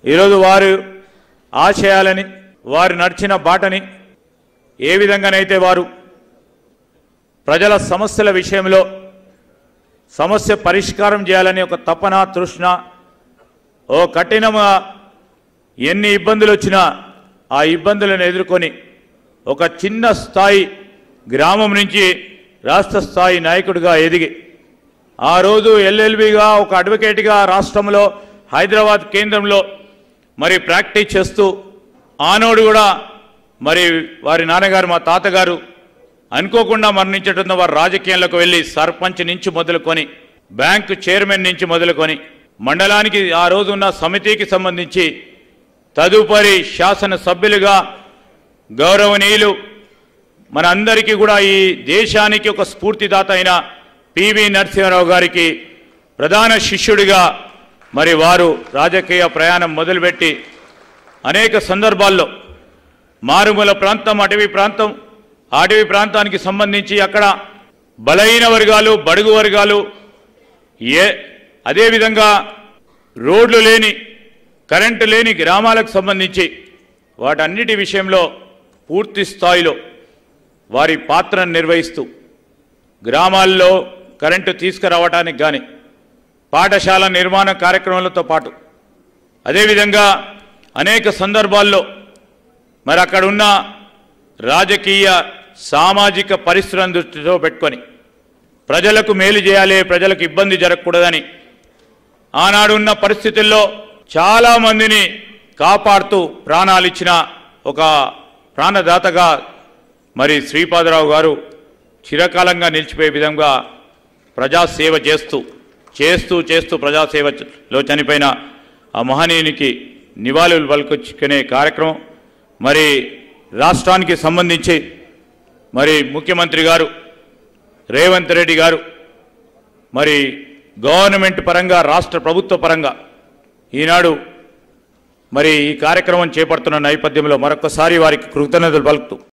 ఈరోజు వారు ఆశయాలని వారు నడిచిన బాటని ఏ విధంగానైతే వారు ప్రజల సమస్యల విషయంలో సమస్య పరిష్కారం చేయాలని ఒక తపన తృష్ణ ఓ కఠినంగా ఎన్ని ఇబ్బందులు వచ్చినా ఆ ఇబ్బందులను ఎదుర్కొని ఒక చిన్న స్థాయి గ్రామం నుంచి రాష్ట్ర స్థాయి నాయకుడిగా ఎదిగి ఆ రోజు ఎల్ఎల్బిగా ఒక అడ్వకేట్గా రాష్ట్రంలో హైదరాబాద్ కేంద్రంలో మరి ప్రాక్టీస్ చేస్తూ ఆనోడు కూడా మరి వారి నాన్నగారు మా తాతగారు అనుకోకుండా మరణించడంతో వారు రాజకీయాల్లోకి వెళ్ళి సర్పంచ్ నుంచి మొదలుకొని బ్యాంకు చైర్మన్ నుంచి మొదలుకొని మండలానికి ఆ రోజు ఉన్న సమితికి సంబంధించి తదుపరి శాసన సభ్యులుగా గౌరవనీయులు మన అందరికీ కూడా ఈ దేశానికి ఒక స్ఫూర్తిదాత అయిన పివి నరసింహారావు గారికి ప్రధాన శిష్యుడిగా మరి వారు రాజకీయ ప్రయాణం మొదలుపెట్టి అనేక సందర్భాల్లో మారుమూల ప్రాంతం అటవీ ప్రాంతానికి సంబంధించి అక్కడ బలహీన వర్గాలు బడుగు వర్గాలు అదేవిధంగా రోడ్లు లేని కరెంటు లేని గ్రామాలకు సంబంధించి వాటన్నిటి విషయంలో పూర్తి స్థాయిలో వారి పాత్రను నిర్వహిస్తూ గ్రామాల్లో కరెంటు తీసుకురావడానికి కానీ పాఠశాల నిర్మాణ కార్యక్రమాలతో పాటు అదేవిధంగా అనేక సందర్భాల్లో మరి అక్కడ ఉన్న రాజకీయ సామాజిక పరిస్థితులను దృష్టిలో పెట్టుకొని ప్రజలకు మేలు చేయాలి, ప్రజలకు ఇబ్బంది జరగకూడదని ఆనాడున్న పరిస్థితుల్లో చాలామందిని కాపాడుతూ ప్రాణాలు ఇచ్చిన ఒక ప్రాణదాతగా మరి శ్రీపాదరావు గారు చిరకాలంగా నిలిచిపోయే విధంగా ప్రజాసేవ చేస్తూ ప్రజాసేవలో చనిపోయిన ఆ మహనీయునికి నివాళులు పలుకునే కార్యక్రమం మరి రాష్ట్రానికి సంబంధించి మరి ముఖ్యమంత్రి గారు రేవంత్ రెడ్డి గారు మరి గవర్నమెంట్ పరంగా రాష్ట్ర ప్రభుత్వ పరంగా ఈనాడు మరి ఈ కార్యక్రమం చేపడుతున్న నేపథ్యంలో మరొకసారి వారికి కృతజ్ఞతలు పలుకుతూ